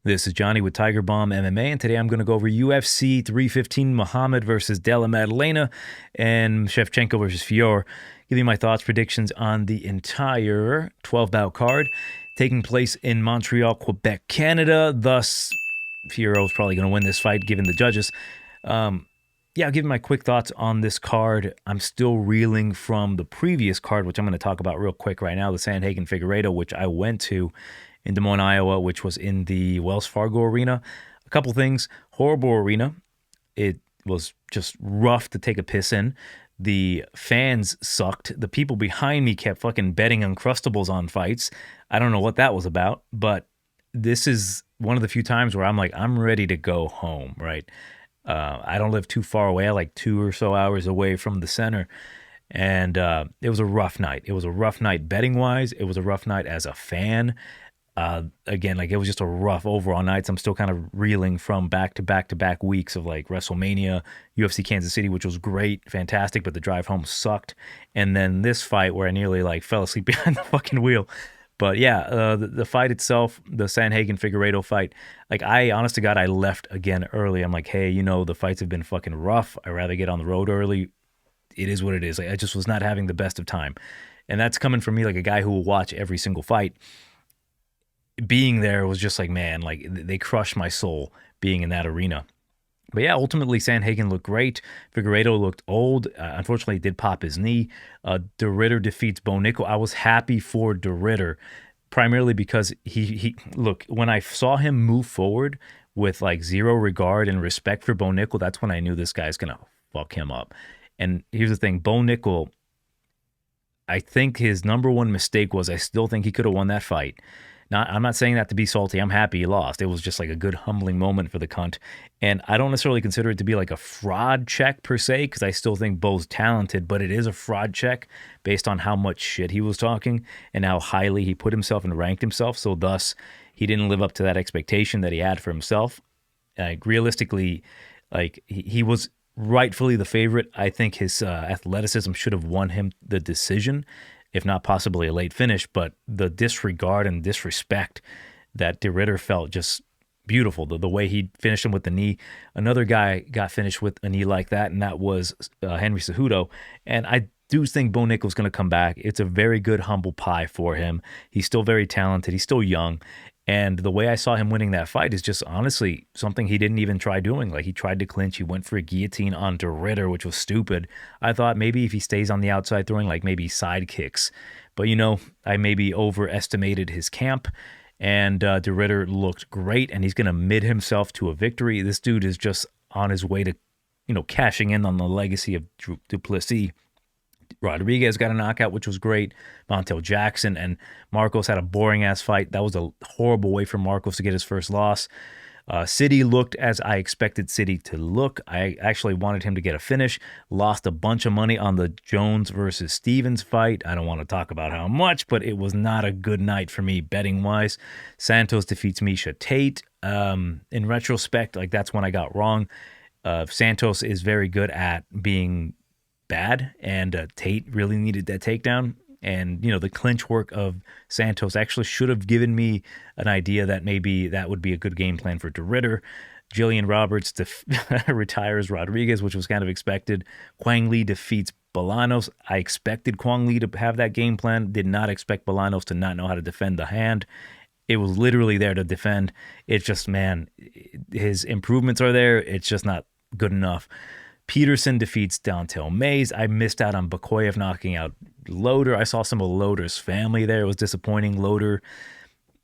This is Johnny with TigerBomb MMA, and today I'm going to go over UFC 315 Muhammad versus Della Maddalena and Shevchenko versus Fiorot. Give you my thoughts, predictions on the entire 12-bout card taking place in Montreal, Quebec, Canada. Thus, Fiorot's probably going to win this fight, given the judges. I'll give you my quick thoughts on this card. I'm still reeling from the previous card, which I'm going to talk about real quick right now, the Sanhagen-Figueiredo, which I went to in Des Moines, Iowa, which was in the Wells Fargo Arena. A couple things. Horrible arena. It was just rough to take a piss in. The fans sucked. The people behind me kept fucking betting Uncrustables on fights. I don't know what that was about, but this is one of the few times where I'm like, I'm ready to go home, right? I don't live too far away, like 2 or so hours away from the center. And it was a rough night. It was a rough night betting-wise. It was a rough night as a fan. Again, like, it was just a rough overall night. So I'm still kind of reeling from back-to-back weeks of like WrestleMania, UFC Kansas City, which was great, fantastic, but the drive home sucked. And then this fight where I nearly like fell asleep behind the fucking wheel. But yeah, the fight itself, the Sanhagen-Figueiredo fight, like, I, honest to God, I left again early. I'm like, hey, the fights have been fucking rough. I'd rather get on the road early. It is what it is. Like, I just was not having the best of time. And that's coming from me, like a guy who will watch every single fight. Being there was just like, man, like, they crushed my soul being in that arena. But yeah, ultimately, Sanhagen looked great. Figueiredo looked old. Unfortunately, he did pop his knee. De Ridder defeats Bo Nickel. I was happy for De Ridder, primarily because he look, when I saw him move forward with like zero regard and respect for Bo Nickel, that's when I knew this guy's going to fuck him up. And here's the thing, Bo Nickel, I think his number one mistake was I still think he could have won that fight. I'm not saying that to be salty. I'm happy he lost. It was just like a good humbling moment for the cunt. And I don't necessarily consider it to be like a fraud check per se, because I still think Bo's talented, but it is a fraud check based on how much shit he was talking and how highly he put himself and ranked himself. So thus, he didn't live up to that expectation that he had for himself. Realistically, like, he was rightfully the favorite. I think his athleticism should have won him the decision, if not possibly a late finish, but the disregard and disrespect that De Ridder felt, just beautiful. The way he finished him with the knee. Another guy got finished with a knee like that, and that was Henry Cejudo. And I do think Bo Nickel's going to come back. It's a very good humble pie for him. He's still very talented. He's still young. And the way I saw him winning that fight is just honestly something he didn't even try doing. Like, he tried to clinch. He went for a guillotine on De Ridder, which was stupid. I thought maybe if he stays on the outside throwing, like maybe side kicks. But, I maybe overestimated his camp. And De Ridder looked great, and he's going to mid himself to a victory. This dude is just on his way to, cashing in on the legacy of Duplessis. Rodriguez got a knockout, which was great. Montel Jackson and Marcos had a boring-ass fight. That was a horrible way for Marcos to get his first loss. City looked as I expected City to look. I actually wanted him to get a finish. Lost a bunch of money on the Jones versus Stevens fight. I don't want to talk about how much, but it was not a good night for me betting-wise. Santos defeats Miesha Tate. In retrospect, like, that's when I got wrong. Santos is very good at being bad, and Tate really needed that takedown. And the clinch work of Santos actually should have given me an idea that maybe that would be a good game plan for De Ridder. Jillian Roberts retires Rodriguez, which was kind of expected. Quang Lee defeats Bolanos. I expected Quang Lee to have that game plan. Did not expect Bolanos to not know how to defend the hand. It was literally there to defend. It's just, man, his improvements are there. It's just not good enough. Peterson defeats Dontel Mays. I missed out on Bakoyev knocking out Loader. I saw some of Loader's family there. It was disappointing. Loader,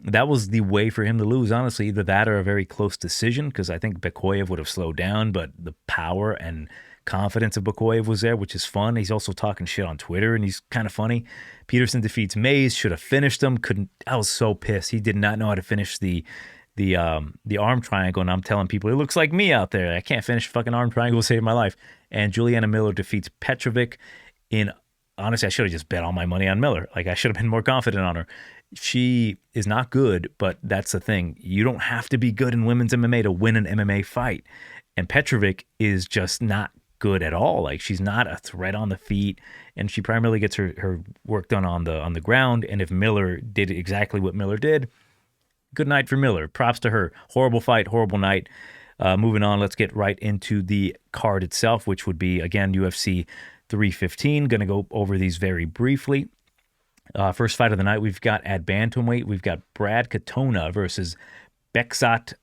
that was the way for him to lose, honestly. Either that or a very close decision, because I think Bakoyev would have slowed down, but the power and confidence of Bakoyev was there, which is fun. He's also talking shit on Twitter, and he's kind of funny. Peterson defeats Mays. Should have finished him. Couldn't. I was so pissed. He did not know how to finish the arm triangle, and I'm telling people, it looks like me out there. I can't finish fucking arm triangle to save my life. And Juliana Miller defeats Petrovic honestly, I should have just bet all my money on Miller. Like, I should have been more confident on her. She is not good, but that's the thing. You don't have to be good in women's MMA to win an MMA fight. And Petrovic is just not good at all. Like, she's not a threat on the feet, and she primarily gets her work done on the ground. And if Miller did exactly what Miller did, good night for Miller. Props to her. Horrible fight, horrible night. Moving on, let's get right into the card itself, which would be, again, UFC 315. Going to go over these very briefly. First fight of the night, we've got at bantamweight, we've got Brad Katona versus Bekzat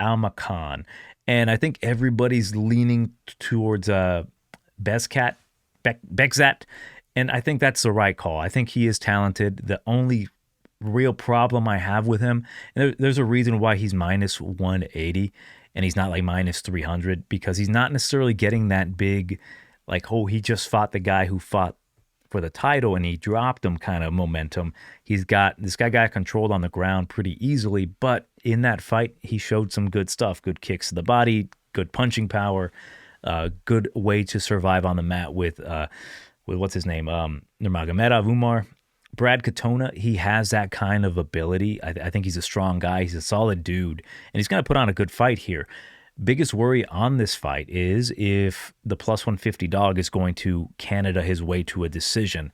Almakhan. And I think everybody's leaning towards Bekzat, and I think that's the right call. I think he is talented. The only real problem I have with him, and there's a reason why he's minus 180 and he's not like minus 300, because he's not necessarily getting that big, like, oh, he just fought the guy who fought for the title and he dropped him kind of momentum. This guy got controlled on the ground pretty easily, but in that fight, he showed some good stuff, good kicks to the body, good punching power, good way to survive on the mat with what's his name, Nurmagomedov Umar. Brad Katona, he has that kind of ability. I think he's a strong guy. He's a solid dude, and he's going to put on a good fight here. Biggest worry on this fight is if the plus 150 dog is going to Canada his way to a decision.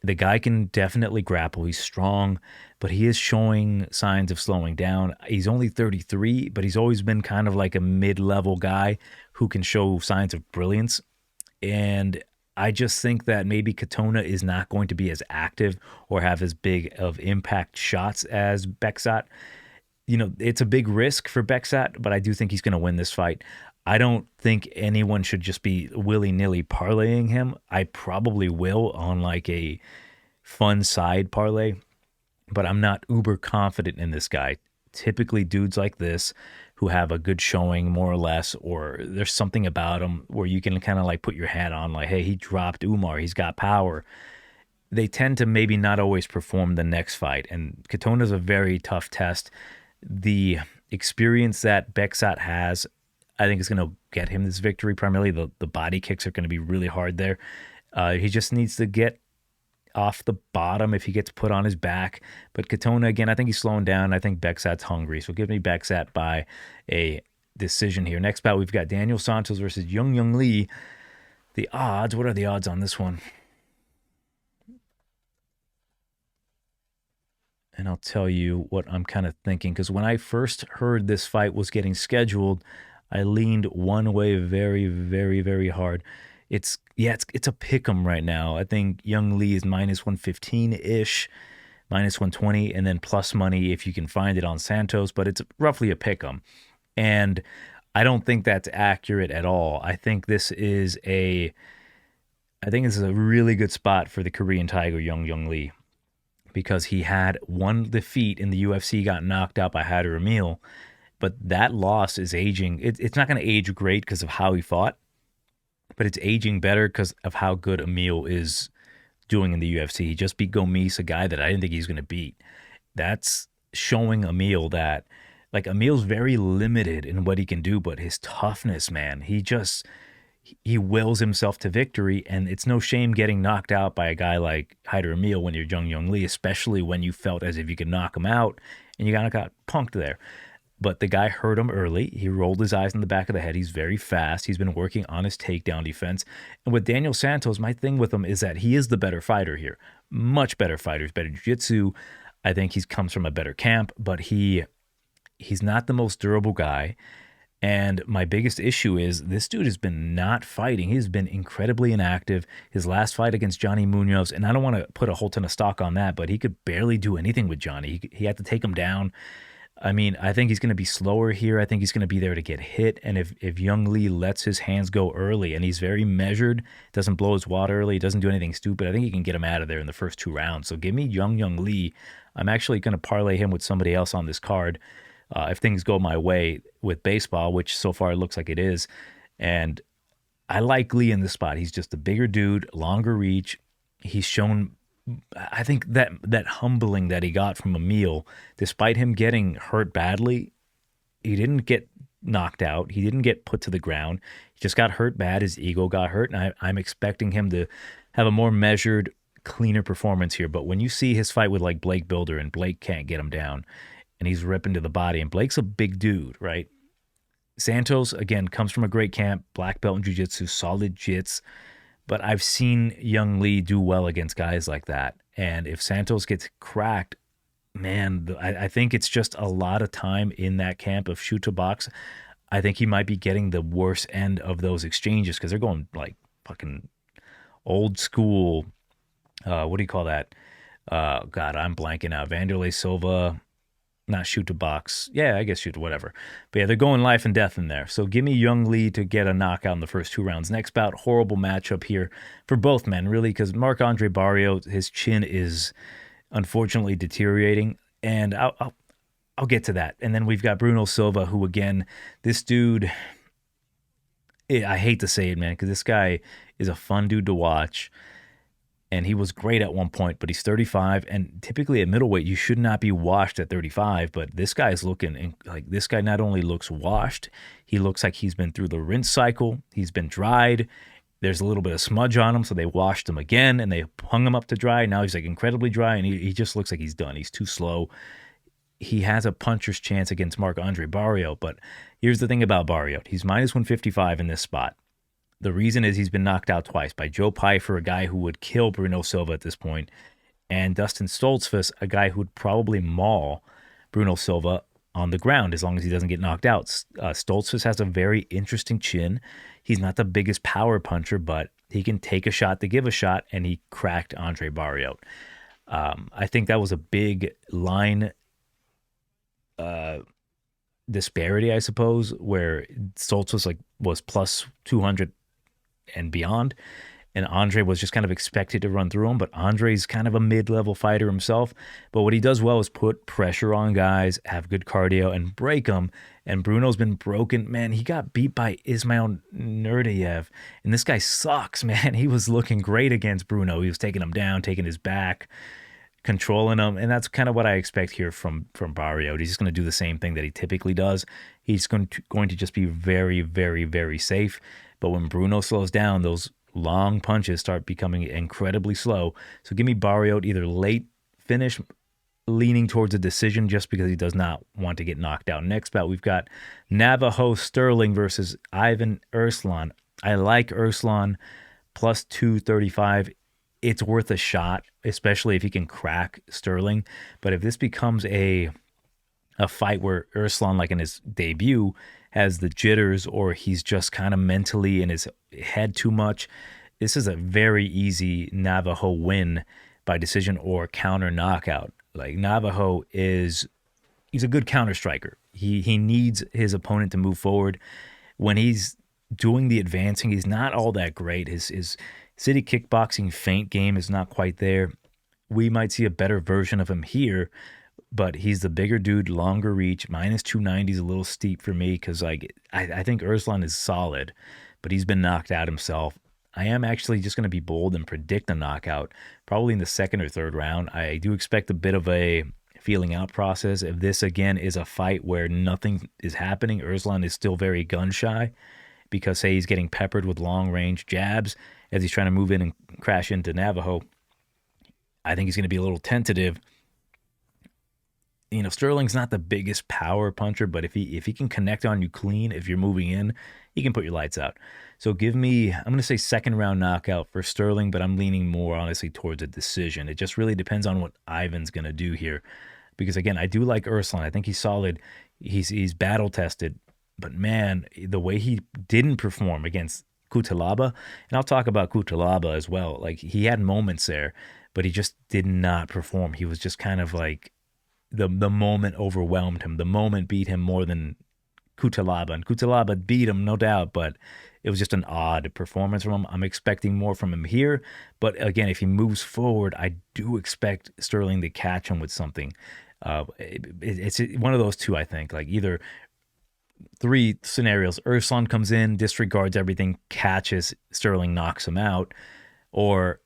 The guy can definitely grapple. He's strong, but he is showing signs of slowing down. He's only 33, but he's always been kind of like a mid-level guy who can show signs of brilliance. And I just think that maybe Katona is not going to be as active or have as big of impact shots as Bekzat. You know, it's a big risk for Bekzat, but I do think he's going to win this fight. I don't think anyone should just be willy-nilly parlaying him. I probably will on like a fun side parlay, but I'm not uber confident in this guy. Typically dudes like this who have a good showing more or less, or there's something about him where you can kind of like put your hat on like, hey, he dropped Umar, he's got power. They tend to maybe not always perform the next fight, and Katona's a very tough test. The experience that Bekzat has, I think, is going to get him this victory. Primarily, the body kicks are going to be really hard there. He just needs to get off the bottom if he gets put on his back. But Katona, again, I think he's slowing down. I think Bekzat's hungry. So give me Bekzat by a decision here. Next bout, we've got Daniel Santos versus Young Lee. The odds, what are the odds on this one? And I'll tell you what I'm kind of thinking, because when I first heard this fight was getting scheduled, I leaned one way very, very, very hard. It's a pick 'em right now. I think Young Lee is minus 115-ish, minus 120, and then plus money if you can find it on Santos, but it's roughly a pick 'em. And I don't think that's accurate at all. I think this is a really good spot for the Korean Tiger, Young Lee, because he had one defeat in the UFC, got knocked out by Haider Emil, but that loss is aging. It's not going to age great because of how he fought, but it's aging better because of how good Emil is doing in the UFC. He just beat Gomis, a guy that I didn't think he was going to beat. That's showing Emil that, like, Emil's very limited in what he can do, but his toughness, man, he wills himself to victory, and it's no shame getting knocked out by a guy like Haider Emil when you're Young Lee, especially when you felt as if you could knock him out, and you kind of got punked there. But the guy hurt him early. He rolled his eyes in the back of the head. He's very fast. He's been working on his takedown defense. And with Daniel Santos, my thing with him is that he is the better fighter here. Much better fighter. He's better jiu-jitsu. I think he comes from a better camp, but he's not the most durable guy. And my biggest issue is this dude has been not fighting. He's been incredibly inactive. His last fight against Johnny Munoz, and I don't want to put a whole ton of stock on that, but he could barely do anything with Johnny. He had to take him down. I mean, I think he's going to be slower here. I think he's going to be there to get hit. And if Young Lee lets his hands go early and he's very measured, doesn't blow his wad early, doesn't do anything stupid, I think he can get him out of there in the first 2 rounds. So give me Young Lee. I'm actually going to parlay him with somebody else on this card if things go my way with baseball, which so far it looks like it is. And I like Lee in this spot. He's just a bigger dude, longer reach. He's shown, I think, that humbling that he got from Emil, despite him getting hurt badly, he didn't get knocked out. He didn't get put to the ground. He just got hurt bad. His ego got hurt, and I'm expecting him to have a more measured, cleaner performance here. But when you see his fight with like Blake Builder, and Blake can't get him down, and he's ripping to the body, and Blake's a big dude, right? Santos, again, comes from a great camp, black belt in jiu-jitsu, solid jits. But I've seen Young Lee do well against guys like that. And if Santos gets cracked, man, I think it's just a lot of time in that camp of shoot to box. I think he might be getting the worst end of those exchanges because they're going like fucking old school. What do you call that? God, I'm blanking out. Vanderlei Silva, not shoot to box. Yeah, I guess shoot to whatever. But yeah, they're going life and death in there. So give me Young Lee to get a knockout in the first 2 rounds. Next bout, horrible matchup here for both men, really, because Marc-Andre Barriault, his chin is unfortunately deteriorating. And I'll get to that. And then we've got Bruno Silva, who, again, this dude, I hate to say it, man, because this guy is a fun dude to watch. And he was great at one point, but he's 35. And typically at middleweight, you should not be washed at 35. But this guy is looking like this guy not only looks washed, he looks like he's been through the rinse cycle. He's been dried. There's a little bit of smudge on him, so they washed him again and they hung him up to dry. Now he's like incredibly dry, and he just looks like he's done. He's too slow. He has a puncher's chance against Marc-Andre Barriault, but here's the thing about Barriault. He's minus 155 in this spot. The reason is he's been knocked out twice by Joe Pyfer, a guy who would kill Bruno Silva at this point, and Dustin Stoltzfus, a guy who would probably maul Bruno Silva on the ground as long as he doesn't get knocked out. Stoltzfus has a very interesting chin. He's not the biggest power puncher, but he can take a shot to give a shot, and he cracked Andre Barriault. I think that was a big line disparity, I suppose, where Stoltzfus was plus 200 and beyond, and Andre was just kind of expected to run through him. But Andre's kind of a mid-level fighter himself. But what he does well is put pressure on guys, have good cardio, and break them. And Bruno's been broken. Man, he got beat by Ismail Nurdayev. And this guy sucks, man. He was looking great against Bruno. He was taking him down, taking his back, controlling him. And that's kind of what I expect here from Barriault. He's just going to do the same thing that he typically does. He's going to just be very, very, very safe. But when Bruno slows down, those long punches start becoming incredibly slow. So give me Barriault either late finish, leaning towards a decision just because he does not want to get knocked out. Next bout, we've got Navajo Stirling versus Ivan Erslan. I like Erslan plus 235. It's worth a shot, especially if he can crack Stirling. But if this becomes a fight where Erslan, like in his debut, has the jitters or he's just kind of mentally in his head too much, this is a very easy Navajo win by decision or counter knockout. Like Navajo he's a good counter striker. He needs his opponent to move forward. When he's doing the advancing, he's not all that great. His city kickboxing feint game is not quite there. We might see a better version of him here, but he's the bigger dude, longer reach. Minus 290 is a little steep for me because I think Erslan is solid, but he's been knocked out himself. I am actually just going to be bold and predict a knockout, probably in the second or third round. I do expect a bit of a feeling out process. If this, again, is a fight where nothing is happening, Erslan is still very gun-shy because, say, he's getting peppered with long-range jabs as he's trying to move in and crash into Navajo. I think he's going to be a little tentative. Stirling's not the biggest power puncher, but if he can connect on you clean, if you're moving in, he can put your lights out. So give me, I'm going to say second round knockout for Stirling, but I'm leaning more honestly towards a decision. It just really depends on what Ivan's going to do here. Because again, I do like Erslan. I think he's solid. He's battle tested, but man, the way he didn't perform against Cutelaba, and I'll talk about Cutelaba as well. Like he had moments there, but he just did not perform. He was just kind of like, the moment overwhelmed him. The moment beat him more than Cutelaba. And Cutelaba beat him, no doubt, but it was just an odd performance from him. I'm expecting more from him here. But again, if he moves forward, I do expect Stirling to catch him with something. It's one of those two, I think. Like either three scenarios. Erslan comes in, disregards everything, catches Stirling, knocks him out. Or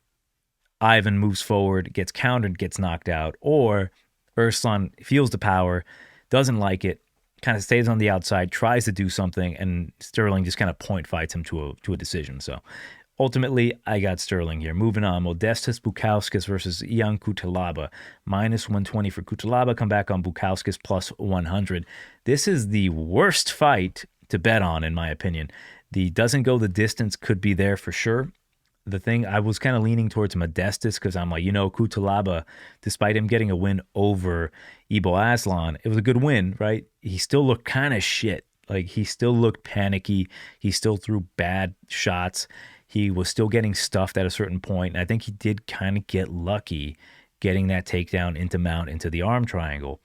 Ivan moves forward, gets countered, gets knocked out. Or Erslan feels the power, doesn't like it, kind of stays on the outside, tries to do something, and Stirling just kind of point fights him to a decision. So ultimately, I got Stirling here. Moving on, Modestas Bukauskas versus Ian Cutelaba. Minus 120 for Cutelaba. Come back on Bukauskas plus 100. This is the worst fight to bet on, in my opinion. The doesn't go the distance could be there for sure. the thing, I was kind of leaning towards Modestus because I'm like, Cutelaba, despite him getting a win over Ibo Aslan, it was a good win, right? He still looked kind of shit. Like, he still looked panicky. He still threw bad shots. He was still getting stuffed at a certain point. And I think he did kind of get lucky getting that takedown into mount into the arm triangle.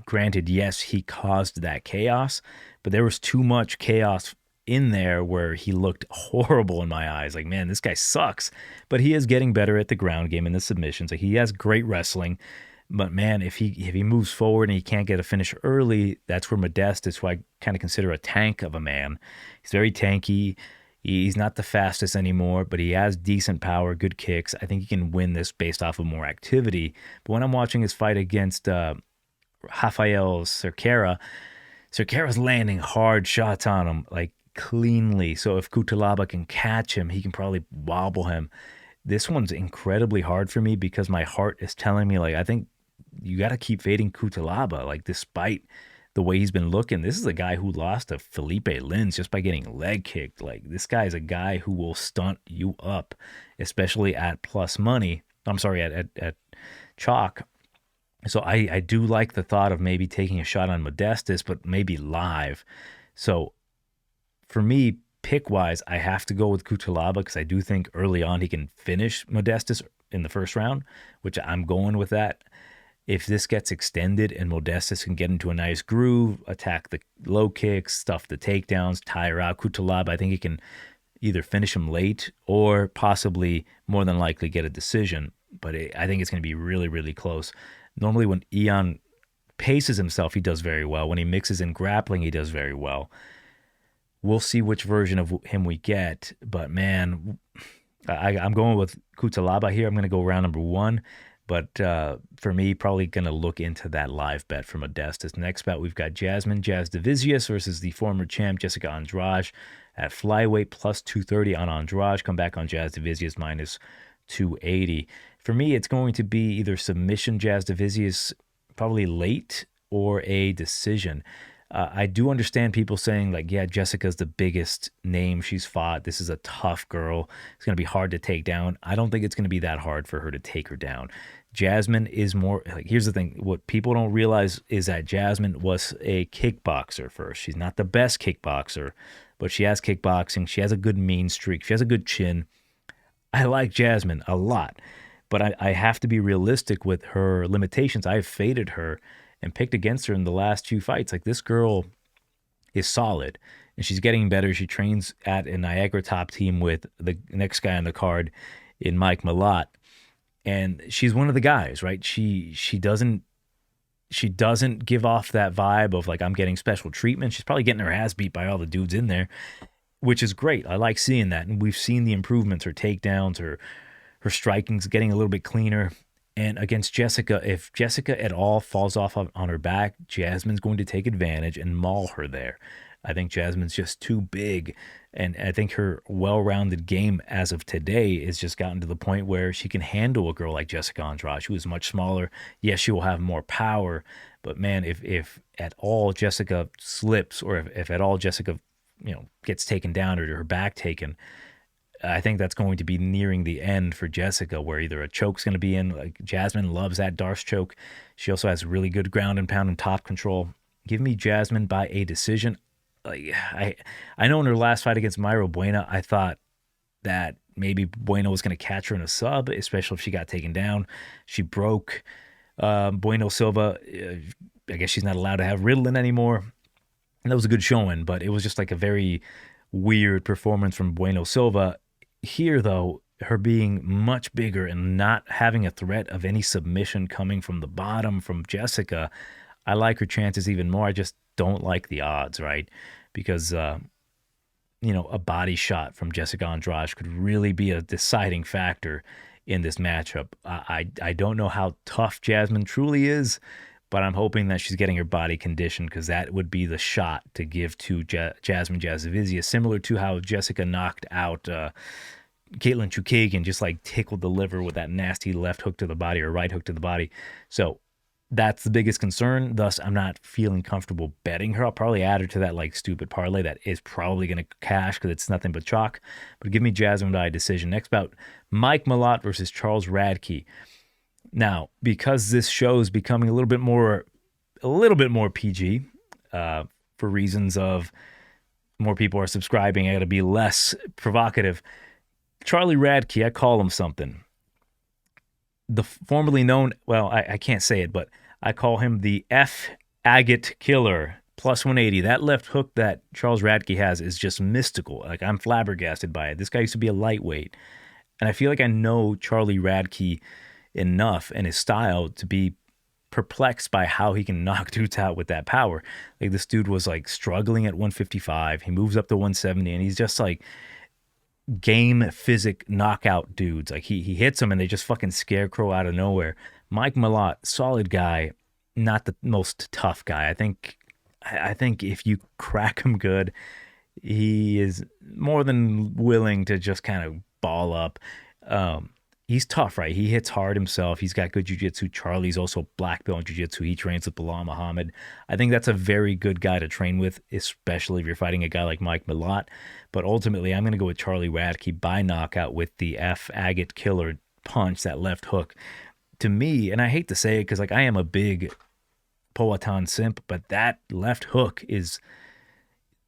Granted, yes, he caused that chaos, but there was too much chaos in there where he looked horrible in my eyes. Like, man, this guy sucks. But he is getting better at the ground game and the submissions. Like, he has great wrestling. But man, if he moves forward and he can't get a finish early, that's where Modestus, who I kind of consider a tank of a man. He's very tanky. He's not the fastest anymore, but he has decent power, good kicks. I think he can win this based off of more activity. But when I'm watching his fight against Rafael Cerquera's landing hard shots on him, like, cleanly. So if Cutelaba can catch him, he can probably wobble him. This one's incredibly hard for me because my heart is telling me, like, I think you got to keep fading Cutelaba. Like, despite the way he's been looking, this is a guy who lost to Felipe Lins just by getting leg kicked. Like, this guy is a guy who will stunt you up, especially at plus money. I'm sorry, at chalk. So I do like the thought of maybe taking a shot on Modestus, but maybe live. So for me, pick-wise, I have to go with Cutelaba because I do think early on he can finish Modestus in the first round, which I'm going with that. If this gets extended and Modestus can get into a nice groove, attack the low kicks, stuff the takedowns, tire out Cutelaba, I think he can either finish him late or possibly more than likely get a decision. But I think it's going to be really, really close. Normally when Ion paces himself, he does very well. When he mixes in grappling, he does very well. We'll see which version of him we get. But, man, I'm going with Cutelaba here. I'm going to go round number 1. But for me, probably going to look into that live bet for Modestus. Next bet, we've got Jasudavicius versus the former champ Jessica Andrade at flyweight plus 230 on Andrade. Come back on Jasudavicius minus 280. For me, it's going to be either submission Jasudavicius probably late or a decision. I do understand people saying, like, yeah, Jessica's the biggest name she's fought. This is a tough girl. It's going to be hard to take down. I don't think it's going to be that hard for her to take her down. Jasmine is more, like, here's the thing. What people don't realize is that Jasmine was a kickboxer first. She's not the best kickboxer, but she has kickboxing. She has a good mean streak. She has a good chin. I like Jasmine a lot, but I have to be realistic with her limitations. I've faded her and picked against her in the last 2 fights. Like, this girl is solid, and she's getting better. She trains at a Niagara top team with the next guy on the card in Mike Malott, and she's one of the guys, right? She doesn't give off that vibe of, like, I'm getting special treatment. She's probably getting her ass beat by all the dudes in there, which is great. I like seeing that, and we've seen the improvements, her takedowns, her striking's getting a little bit cleaner. And against Jessica, if Jessica at all falls off on her back, Jasmine's going to take advantage and maul her there. I think Jasmine's just too big, and I think her well-rounded game as of today has just gotten to the point where she can handle a girl like Jessica Andrade, who is much smaller. Yes, she will have more power, but man, if at all Jessica slips, or if at all Jessica, gets taken down or her back taken, I think that's going to be nearing the end for Jessica, where either a choke's going to be in. Like, Jasmine loves that Darce choke. She also has really good ground and pound and top control. Give me Jasmine by a decision. Like, I know in her last fight against Mayra Bueno, I thought that maybe Bueno was going to catch her in a sub, especially if she got taken down. She broke Bueno Silva. I guess she's not allowed to have Ritalin anymore. And that was a good showing, but it was just like a very weird performance from Bueno Silva. Here, though, her being much bigger and not having a threat of any submission coming from the bottom from Jessica, I like her chances even more. I just don't like the odds, right? Because, a body shot from Jessica Andrade could really be a deciding factor in this matchup. I don't know how tough Jasmine truly is, but I'm hoping that she's getting her body conditioned, because that would be the shot to give to Jasmine Jasudavicius, similar to how Jessica knocked out Caitlin Chukagian, just like tickled the liver with that nasty left hook to the body or right hook to the body. So That's the biggest concern. Thus, I'm not feeling comfortable betting her. I'll probably add her to that like stupid parlay that is probably going to cash because it's nothing but chalk. But give me Jasmine by decision. Next bout, Mike Malott versus Charles Radtke. Now, because this show is becoming a little bit more PG, for reasons of more people are subscribing, I got to be less provocative. Charlie Radtke, I call him something. The formerly known, well, I can't say it, but I call him the F agate killer, plus 180. That left hook that Charles Radtke has is just mystical. Like, I'm flabbergasted by it. This guy used to be a lightweight. And I feel like I know Charlie Radtke enough and his style to be perplexed by how he can knock dudes out with that power. Like, this dude was like struggling at 155. He moves up to 170 and he's just like game physic knockout dudes. Like, he hits them and they just fucking scarecrow out of nowhere. Mike Malott, solid guy, not the most tough guy. I think if you crack him good, he is more than willing to just kind of ball up. He's tough, right? He hits hard himself. He's got good jiu-jitsu. Charlie's also black belt in jiu-jitsu. He trains with Belal Muhammad. I think that's a very good guy to train with, especially if you're fighting a guy like Mike Malott. But ultimately, I'm going to go with Charlie Radtke by knockout with the F agate killer punch, that left hook. To me, and I hate to say it because like I am a big Powhatan simp, but that left hook is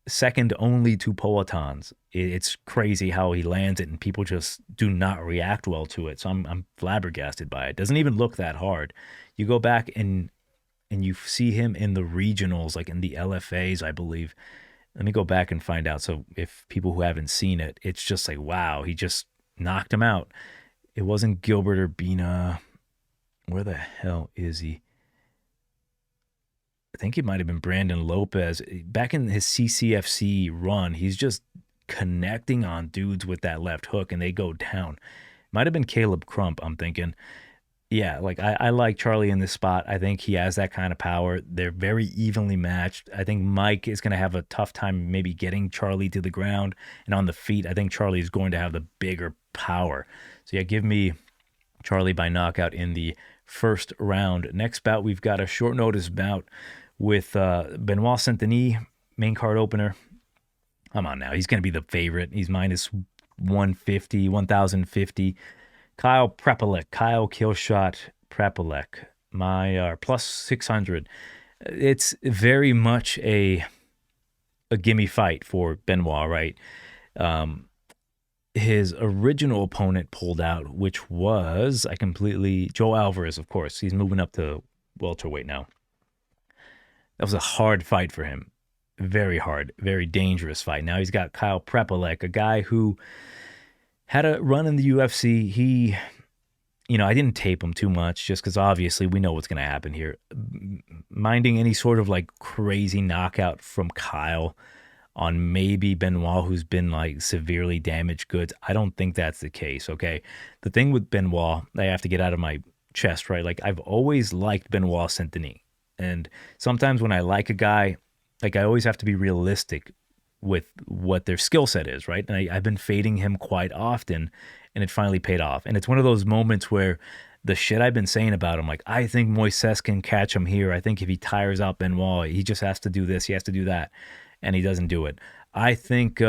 second only to Powhatan's. It's crazy how he lands it and people just do not react well to it. So I'm flabbergasted by it. Doesn't even look that hard. You go back and you see him in the regionals, like in the LFAs, I believe. Let me go back and find out. So if people who haven't seen it, it's just like, wow, he just knocked him out. It wasn't Gilbert Urbina. Where the hell is he? I think it might have been Brandon Lopez. Back in his CCFC run, he's just connecting on dudes with that left hook and they go down. Might have been Caleb Crump, I'm thinking. Yeah, like I like Charlie in this spot. I think he has that kind of power. They're very evenly matched. I think Mike is going to have a tough time maybe getting Charlie to the ground and on the feet. I think Charlie is going to have the bigger power. So yeah, give me Charlie by knockout in the first round. Next bout, we've got a short notice bout with Benoit Saint-Denis, main card opener. Come on now. He's going to be the favorite. He's minus 150, 1,050. Kyle Killshot Prepolec, my plus 600. It's very much a gimme fight for Benoit, right? His original opponent pulled out, which was, Joe Alvarez, of course. He's moving up to welterweight now. That was a hard fight for him. Very hard, very dangerous fight. Now he's got Kyle Prepolec, a guy who had a run in the UFC. He, I didn't tape him too much just because obviously we know what's going to happen here. Minding any sort of like crazy knockout from Kyle on maybe Benoit, who's been like severely damaged goods. I don't think that's the case, okay? The thing with Benoit, I have to get out of my chest, right? Like, I've always liked Benoit Saint-Denis. And sometimes when I like a guy, like, I always have to be realistic with what their skill set is, right? And I've been fading him quite often, and it finally paid off. And it's one of those moments where the shit I've been saying about him, like, I think Moises can catch him here. I think if he tires out Benoit, he just has to do this, he has to do that. And he doesn't do it. I think,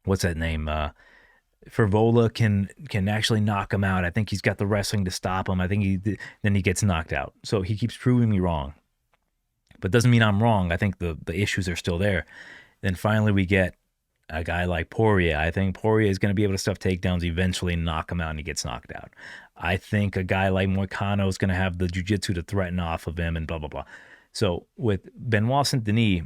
what's that name? Fervola can actually knock him out. I think he's got the wrestling to stop him. I think then he gets knocked out. So he keeps proving me wrong. But doesn't mean I'm wrong. I think the issues are still there. Then finally we get a guy like Poirier. I think Poirier is going to be able to stuff takedowns, eventually knock him out, and he gets knocked out. I think a guy like Moicano is going to have the jiu-jitsu to threaten off of him and blah, blah, blah. So with Benoit Saint-Denis,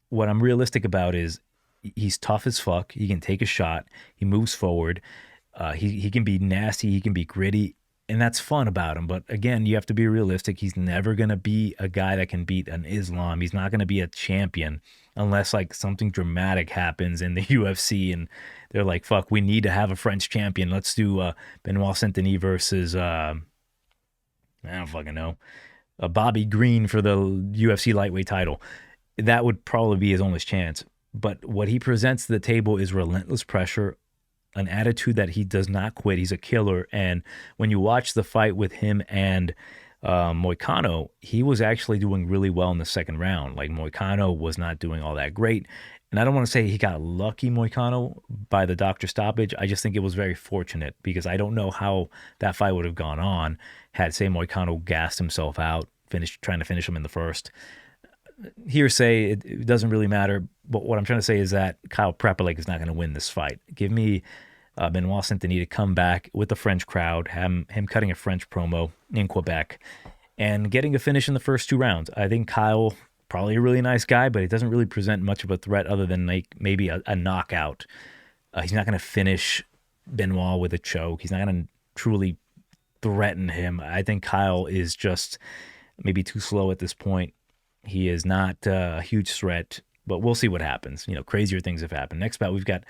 what I'm realistic about is he's tough as fuck. He can take a shot. He moves forward. He can be nasty. He can be gritty. And that's fun about him. But again, you have to be realistic. He's never going to be a guy that can beat an Islam. He's not going to be a champion unless like something dramatic happens in the UFC and they're like, fuck, we need to have a French champion. Let's do Benoit Saint-Denis versus, I don't fucking know, Bobby Green for the UFC lightweight title. That would probably be his only chance. But what he presents to the table is relentless pressure, an attitude that he does not quit. He's a killer. And when you watch the fight with him and Moicano, he was actually doing really well in the second round. Like, Moicano was not doing all that great. And I don't want to say he got lucky, Moicano, by the doctor stoppage. I just think it was very fortunate because I don't know how that fight would have gone on had, say, Moicano gassed himself out, trying to finish him in the first. Hearsay, it doesn't really matter. But what I'm trying to say is that Kyle Prepolec is not going to win this fight. Give me Benoit Saint-Denis to come back with the French crowd, him cutting a French promo in Quebec, and getting a finish in the first 2 rounds. I think Kyle, probably a really nice guy, but he doesn't really present much of a threat other than like maybe a knockout. He's not going to finish Benoit with a choke. He's not going to truly threaten him. I think Kyle is just maybe too slow at this point. He is not a huge threat, but we'll see what happens. Crazier things have happened. Next bout, we've got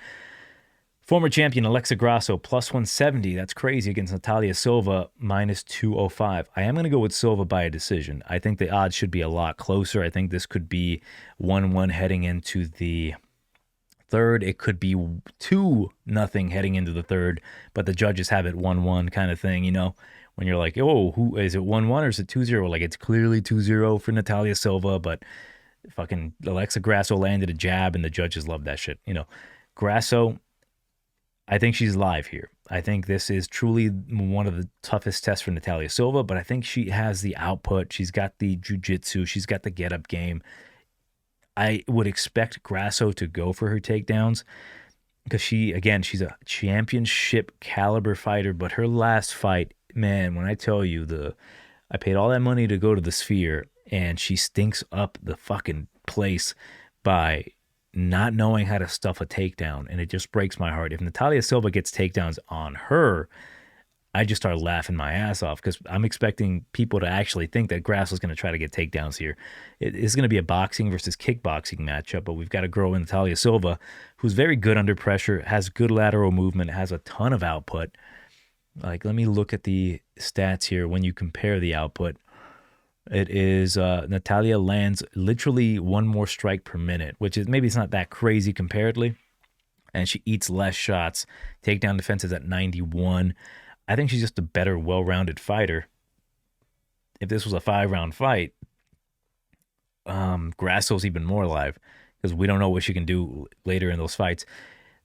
former champion Alexa Grasso, plus 170. That's crazy against Natalia Silva, minus 205. I am going to go with Silva by a decision. I think the odds should be a lot closer. I think this could be 1-1 heading into the third. It could be 2-0 heading into the third, but the judges have it 1-1 kind of thing, when you're like, oh, who is it, 1-1 or is it 2-0? Like, it's clearly 2-0 for Natalia Silva, but fucking Alexa Grasso landed a jab and the judges love that shit. Grasso, I think she's live here. I think this is truly one of the toughest tests for Natalia Silva, but I think she has the output. She's got the jiu-jitsu. She's got the get-up game. I would expect Grasso to go for her takedowns because she's a championship caliber fighter, but her last fight, man, when I tell you, I paid all that money to go to the Sphere, and she stinks up the fucking place by not knowing how to stuff a takedown, and it just breaks my heart. If Natalia Silva gets takedowns on her, I just start laughing my ass off because I'm expecting people to actually think that Grasso's going to try to get takedowns here. It is going to be a boxing versus kickboxing matchup, but we've got to grow in Natalia Silva, who's very good under pressure, has good lateral movement, has a ton of output. Like, let me look at the stats here when you compare the output. It is Natalia lands literally 1 more strike per minute, which is maybe it's not that crazy comparatively. And she eats less shots. Takedown defense is at 91. I think she's just a better, well-rounded fighter. If this was a 5-round fight, Grasso's even more alive because we don't know what she can do later in those fights.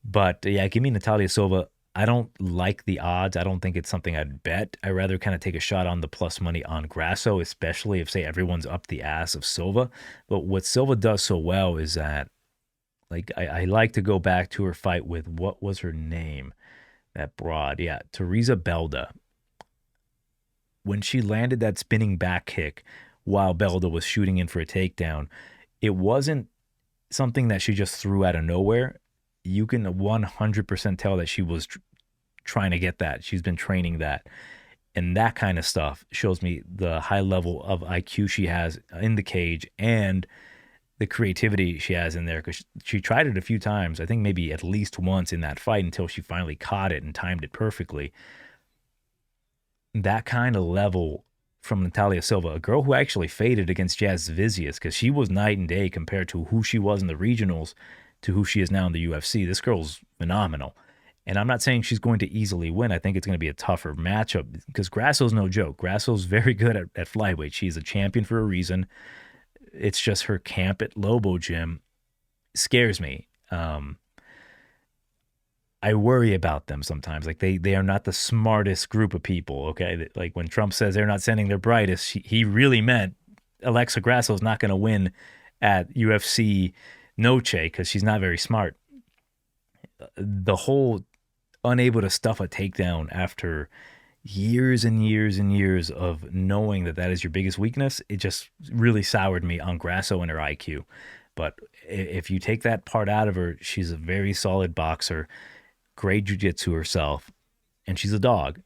But yeah, give me Natalia Silva. I don't like the odds. I don't think it's something I'd bet. I'd rather kind of take a shot on the plus money on Grasso, especially if, say, everyone's up the ass of Silva. But what Silva does so well is that, like, I like to go back to her fight with, what was her name? That broad. Yeah, Teresa Belda. When she landed that spinning back kick while Belda was shooting in for a takedown, it wasn't something that she just threw out of nowhere. You can 100% tell that she was trying to get that. She's been training that. And that kind of stuff shows me the high level of IQ she has in the cage and the creativity she has in there, because she tried it a few times, I think maybe at least once in that fight, until she finally caught it and timed it perfectly. That kind of level from Natalia Silva, a girl who actually faded against Jasudavicius, because she was night and day compared to who she was in the regionals to who she is now in the UFC. This girl's phenomenal. And I'm not saying she's going to easily win. I think it's going to be a tougher matchup because Grasso's no joke. Grasso's very good at flyweight. She's a champion for a reason. It's just her camp at Lobo Gym scares me. I worry about them sometimes. Like, they are not the smartest group of people, okay? Like, when Trump says they're not sending their brightest, he really meant Alexa Grasso's not going to win at UFC Noche because she's not very smart. The whole unable to stuff a takedown after years and years and years of knowing that is your biggest weakness, it just really soured me on Grasso and her IQ. But if you take that part out of her, she's a very solid boxer, great jiu-jitsu herself, and she's a dog.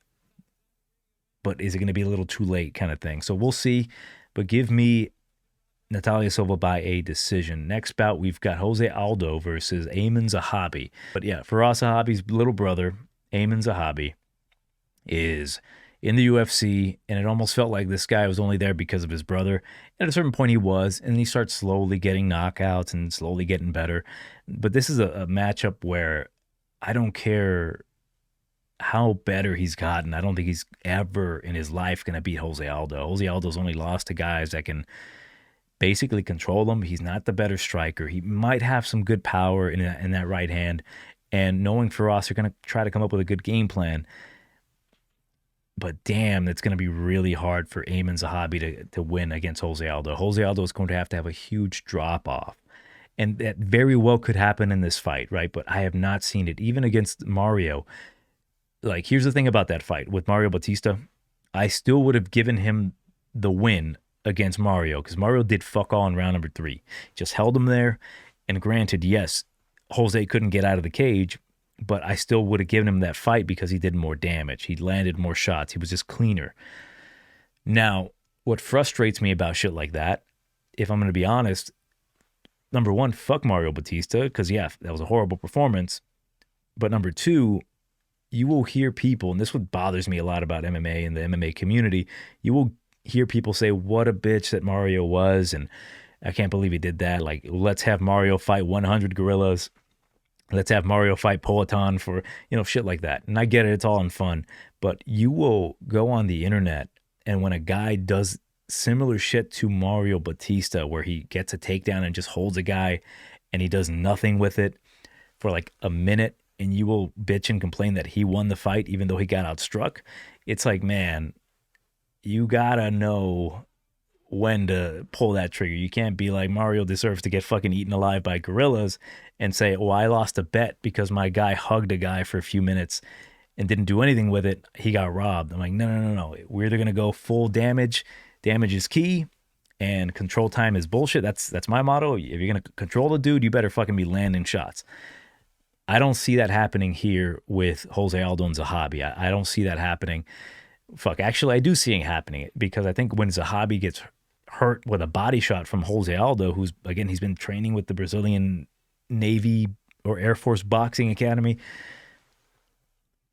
But is it going to be a little too late kind of thing? So we'll see. But give me Natalia Silva by a decision. Next bout, we've got Jose Aldo versus Aiemann Zahabi. But yeah, Firas Zahabi's little brother, Aiemann Zahabi, is in the UFC, and it almost felt like this guy was only there because of his brother. And at a certain point he was, and he starts slowly getting knockouts and slowly getting better. But this is a matchup where I don't care how better he's gotten. I don't think he's ever in his life going to beat Jose Aldo. Jose Aldo's only lost to guys that can basically control him. He's not the better striker. He might have some good power in that right hand. And knowing Fiorot, they're going to try to come up with a good game plan. But damn, it's going to be really hard for Ayman Zahabi to win against Jose Aldo. Jose Aldo is going to have a huge drop-off. And that very well could happen in this fight, right? But I have not seen it. Even against Mario. Like, here's the thing about that fight. With Mario Bautista, I still would have given him the win against Mario because Mario did fuck all in round number 3. Just held him there. And granted, yes, Jose couldn't get out of the cage, but I still would have given him that fight because he did more damage. He landed more shots. He was just cleaner. Now, what frustrates me about shit like that, if I'm going to be honest, number one, fuck Mario Bautista, because, yeah, that was a horrible performance. But number two, you will hear people, and this is what bothers me a lot about MMA and the MMA community, you will hear people say, what a bitch that Mario was, and I can't believe he did that. Like, let's have Mario fight 100 gorillas. Let's have Mario fight Politan for, shit like that. And I get it, it's all in fun. But you will go on the internet, and when a guy does similar shit to Mario Bautista, where he gets a takedown and just holds a guy, and he does nothing with it for like a minute, and you will bitch and complain that he won the fight even though he got outstruck. It's like, man, you gotta know when to pull that trigger. You can't be like, Mario deserves to get fucking eaten alive by gorillas and say, oh, I lost a bet because my guy hugged a guy for a few minutes and didn't do anything with it. He got robbed. I'm like, no. We're either going to go full damage. Damage is key and control time is bullshit. That's my motto. If you're going to control the dude, you better fucking be landing shots. I don't see that happening here with Jose Aldo and Zahabi. I don't see that happening. Actually, I do see it happening because I think when Zahabi gets hurt with a body shot from Jose Aldo, who's, again, he's been training with the Brazilian Navy or Air Force Boxing Academy,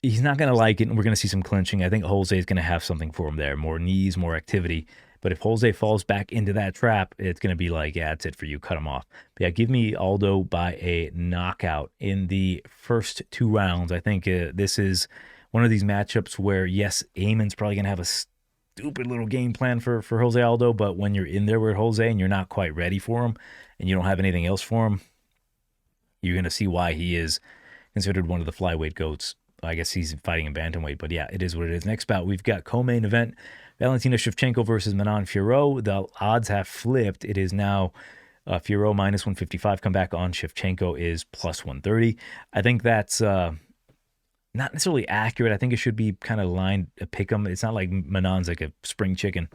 he's not going to like it, and we're going to see some clinching. I think Jose is going to have something for him there, more knees, more activity. But if Jose falls back into that trap, it's going to be like, yeah, that's it for you. Cut him off. But yeah, give me Aldo by a knockout in the first 2 rounds. I think this is one of these matchups where, yes, Ayman's probably going to have a stupid little game plan for Jose Aldo, but when you're in there with Jose and you're not quite ready for him and you don't have anything else for him, you're going to see why he is considered one of the flyweight GOATs. I guess he's fighting in bantamweight, but yeah, it is what it is. Next bout, we've got co-main event, Valentina Shevchenko versus Manon Fiorot. The odds have flipped. It is now Fiorot minus 155. Come back on Shevchenko is plus 130. I think that's not necessarily accurate. I think it should be kind of lined a pick 'em. It's not like Manon's like a spring chicken.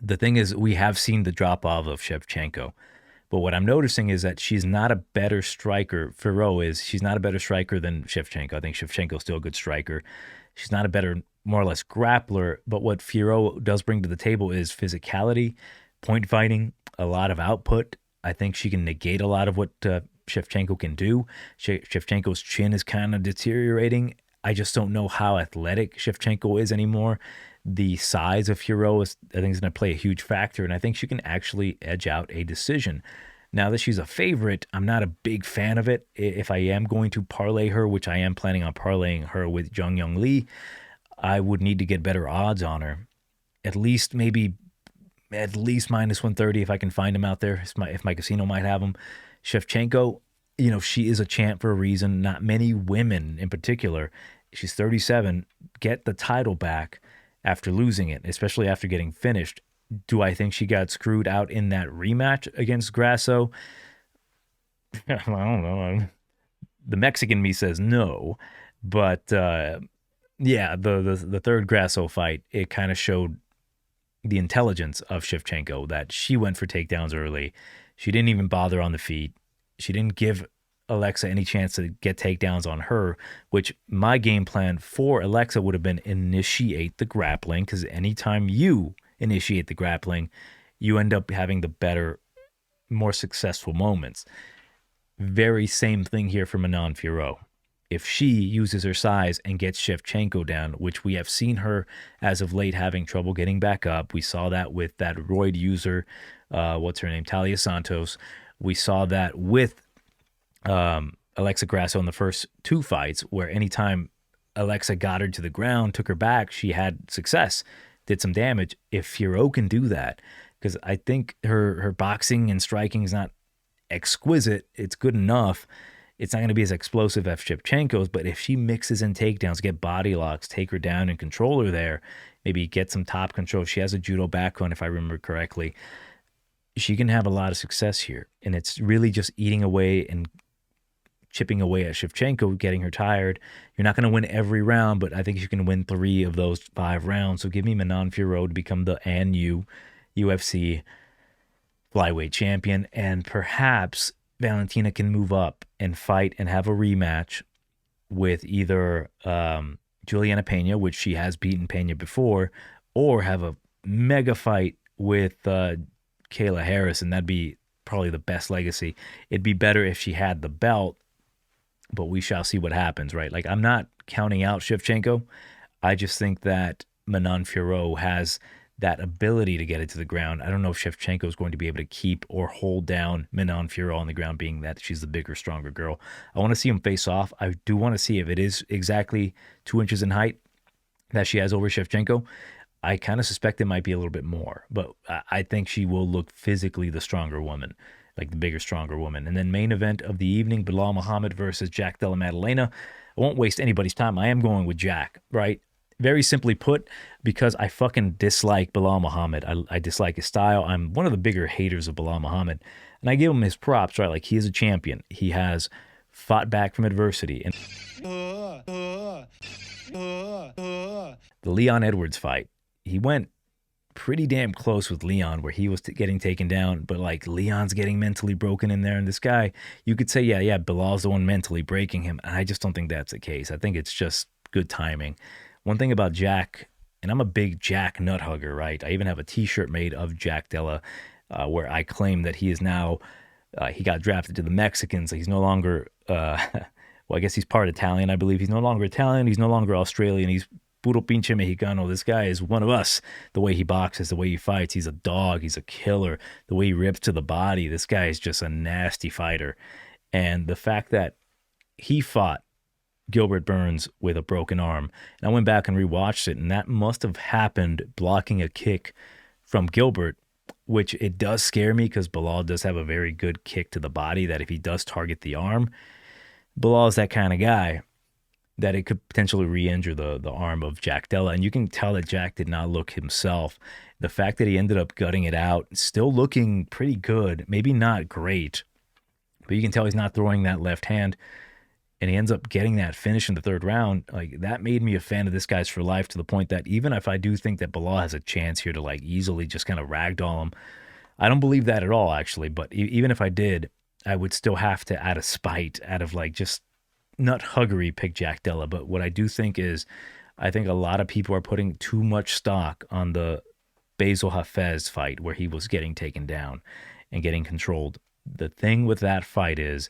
The thing is, we have seen the drop-off of Shevchenko. But what I'm noticing is that she's not a better striker. Fiorot is. She's not a better striker than Shevchenko. I think Shevchenko's still a good striker. She's not a better, more or less, grappler. But what Fiorot does bring to the table is physicality, point fighting, a lot of output. I think she can negate a lot of what Shevchenko can do. Shevchenko's chin is kind of deteriorating. I just don't know how athletic Shevchenko is anymore. The size of Fiorot is, I think, is going to play a huge factor, and I think she can actually edge out a decision. Now that she's a favorite, I'm not a big fan of it. If I am going to parlay her, which I am planning on parlaying her with Jung Young Lee, I would need to get better odds on her. At least minus 130 if I can find them out there. If my casino might have them. Shevchenko, she is a champ for a reason. Not many women in particular. She's 37. Get the title back after losing it, especially after getting finished. Do I think she got screwed out in that rematch against Grasso? I don't know. The Mexican me says no. But, yeah, the third Grasso fight, it kind of showed the intelligence of Shevchenko, that she went for takedowns early. She didn't even bother on the feet. She didn't give Alexa any chance to get takedowns on her, which my game plan for Alexa would have been initiate the grappling, because anytime you initiate the grappling, you end up having the better, more successful moments. Very same thing here for Manon Fiorot. If she uses her size and gets Shevchenko down, which we have seen her as of late having trouble getting back up. We saw that with that roid user, what's her name, Talia Santos. We saw that with Alexa Grasso in the first 2 fights, where anytime Alexa got her to the ground, took her back, she had success, did some damage. If Fiorot can do that, because I think her boxing and striking is not exquisite, it's good enough. It's not going to be as explosive as Shevchenko's, but if she mixes in takedowns, get body locks, take her down and control her there, maybe get some top control. She has a judo background, if I remember correctly. She can have a lot of success here. And it's really just eating away and chipping away at Shevchenko, getting her tired. You're not going to win every round, but I think you can win 3 of those 5 rounds. So give me Manon Fiorot to become the UFC flyweight champion, and perhaps Valentina can move up and fight and have a rematch with either Juliana Pena, which she has beaten Pena before, or have a mega fight with Kayla Harris, and that'd be probably the best legacy. It'd be better if she had the belt, but we shall see what happens, right? Like, I'm not counting out Shevchenko. I just think that Manon Fiorot has that ability to get it to the ground. I don't know if Shevchenko is going to be able to keep or hold down Manon Fiorot on the ground, being that she's the bigger, stronger girl. I want to see them face off. I do want to see if it is exactly 2 inches in height that she has over Shevchenko. I kind of suspect it might be a little bit more, but I think she will look physically the stronger woman, like the bigger, stronger woman. And then main event of the evening, Belal Muhammad versus Jack Della Maddalena. I won't waste anybody's time. I am going with Jack, right? Very simply put, because I fucking dislike Belal Muhammad. I dislike his style. I'm one of the bigger haters of Belal Muhammad. And I give him his props, right? Like, he is a champion. He has fought back from adversity. And the Leon Edwards fight, he went pretty damn close with Leon, where he was getting taken down, but like Leon's getting mentally broken in there. And this guy, you could say, yeah, Belal's the one mentally breaking him. And I just don't think that's the case. I think it's just good timing. One thing about Jack, and I'm a big Jack nut hugger, right? I even have a t-shirt made of Jack Della where I claim that he is now, he got drafted to the Mexicans. He's no longer, well, I guess he's part Italian, I believe. He's no longer Italian. He's no longer Australian. He's puro pinche Mexicano. This guy is one of us. The way he boxes, the way he fights, he's a dog. He's a killer. The way he rips to the body, this guy is just a nasty fighter. And the fact that he fought Gilbert Burns with a broken arm, and I went back and rewatched it, and that must have happened blocking a kick from Gilbert, which it does scare me because Belal does have a very good kick to the body that if he does target the arm, Belal is that kind of guy that it could potentially re-injure the arm of Jack Della. And you can tell that Jack did not look himself. The fact that he ended up gutting it out, still looking pretty good, maybe not great, but you can tell he's not throwing that left hand, and he ends up getting that finish in the 3rd round. Like, that made me a fan of this guy's for life, to the point that even if I do think that Belal has a chance here to like easily just kind of ragdoll him, I don't believe that at all, actually. But even if I did, I would still have to, out of spite, out of like just nut huggery, pick Jack Della. But what I do think is, I think a lot of people are putting too much stock on the Basil Hafez fight, where he was getting taken down and getting controlled. The thing with that fight is,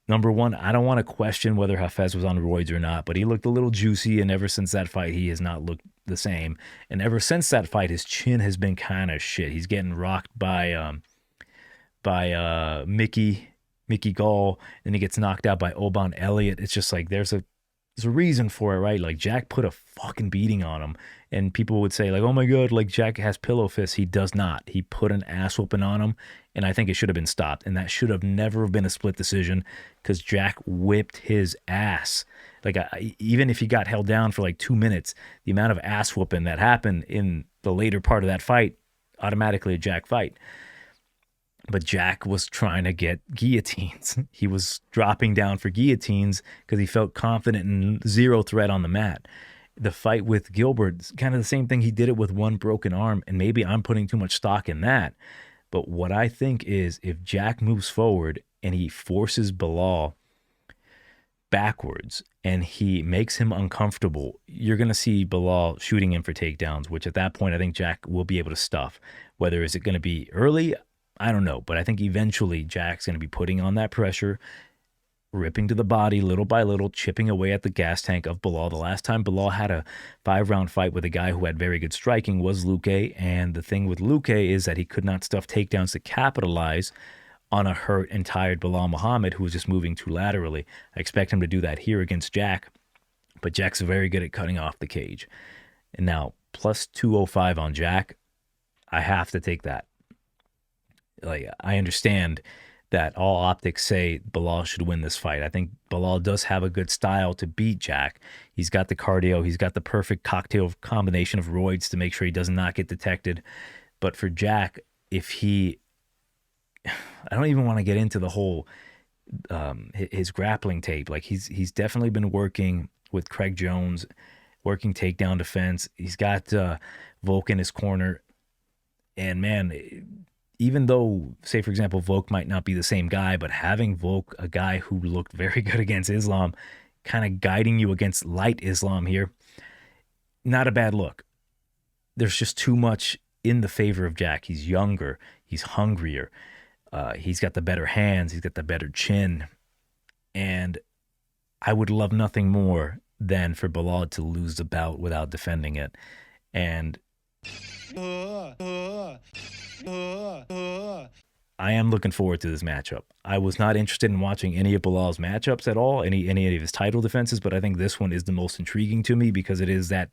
number one, I don't want to question whether Hafez was on roids or not, but he looked a little juicy, and ever since that fight, he has not looked the same. And ever since that fight, his chin has been kind of shit. He's getting rocked by Mickey Gall, and he gets knocked out by Oban Elliott. It's just like there's a reason for it, right? Like, Jack put a fucking beating on him, and people would say like, oh my god, like Jack has pillow fists. He does not. He put an ass whooping on him, and I think it should have been stopped, and that should have never been a split decision, because Jack whipped his ass. Like, even if he got held down for like 2 minutes, the amount of ass whooping that happened in the later part of that fight, automatically a Jack fight. But Jack was trying to get guillotines. He was dropping down for guillotines because he felt confident and zero threat on the mat. The fight with Gilbert, kind of the same thing. He did it with one broken arm, and maybe I'm putting too much stock in that. But what I think is, if Jack moves forward and he forces Belal backwards and he makes him uncomfortable, you're going to see Belal shooting him for takedowns, which at that point I think Jack will be able to stuff. Whether is it going to be early, I don't know, but I think eventually Jack's going to be putting on that pressure, ripping to the body little by little, chipping away at the gas tank of Belal. The last time Belal had a 5-round fight with a guy who had very good striking was Luque, and the thing with Luque is that he could not stuff takedowns to capitalize on a hurt and tired Belal Muhammad who was just moving too laterally. I expect him to do that here against Jack, but Jack's very good at cutting off the cage. And now, plus 205 on Jack, I have to take that. Like, I understand that all optics say Belal should win this fight. I think Belal does have a good style to beat Jack. He's got the cardio. He's got the perfect cocktail combination of roids to make sure he does not get detected. But for Jack, I don't even want to get into the whole his grappling tape. Like, he's definitely been working with Craig Jones, working takedown defense. He's got Volk in his corner. And man, even though, say, for example, Volk might not be the same guy, but having Volk, a guy who looked very good against Islam, kind of guiding you against light Islam here, not a bad look. There's just too much in the favor of Jack. He's younger. He's hungrier. He's got the better hands. He's got the better chin. And I would love nothing more than for Belal to lose the bout without defending it. And I am looking forward to this matchup. I was not interested in watching any of Belal's matchups at all, any of his title defenses, but I think this one is the most intriguing to me because it is that,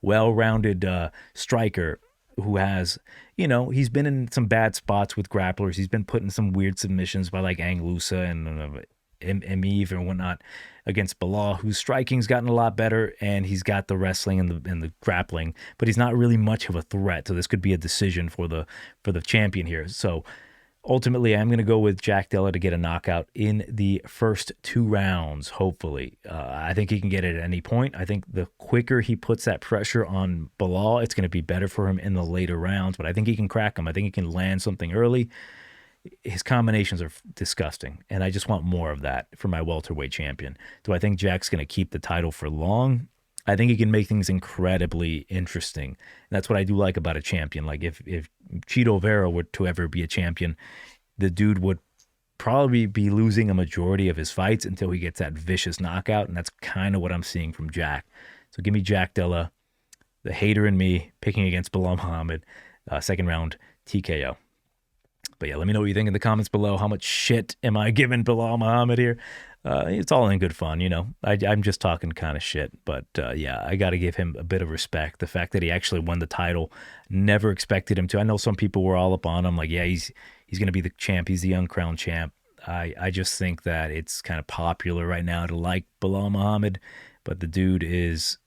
well-rounded striker who has, he's been in some bad spots with grapplers. He's been put in some weird submissions by like Anglusa and Emiv and whatnot against Belal, whose striking's gotten a lot better, and he's got the wrestling and the grappling, but he's not really much of a threat. So this could be a decision for the champion here. So ultimately, I'm going to go with Jack Della to get a knockout in the first 2 rounds, hopefully. I think he can get it at any point. I think the quicker he puts that pressure on Belal, it's going to be better for him in the later rounds, but I think he can crack him. I think he can land something early. His combinations are disgusting, and I just want more of that for my welterweight champion. Do I think Jack's going to keep the title for long? I think he can make things incredibly interesting. And that's what I do like about a champion. Like if Chito Vera were to ever be a champion, the dude would probably be losing a majority of his fights until he gets that vicious knockout, and that's kind of what I'm seeing from Jack. So give me Jack Della, the hater in me, picking against Belal Muhammad, second round TKO. But yeah, let me know what you think in the comments below. How much shit am I giving Belal Muhammad here? It's all in good fun, I'm just talking kind of shit. But yeah, I got to give him a bit of respect. The fact that he actually won the title, never expected him to. I know some people were all up on him, like, yeah, he's going to be the champ. He's the uncrowned champ. I just think that it's kind of popular right now to like Belal Muhammad, but the dude is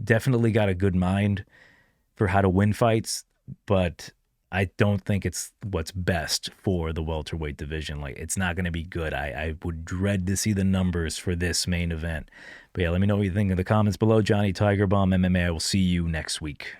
definitely got a good mind for how to win fights. But I don't think it's what's best for the welterweight division. Like, it's not going to be good. I would dread to see the numbers for this main event. But yeah, let me know what you think in the comments below. Johnny TigerBomb MMA. I will see you next week.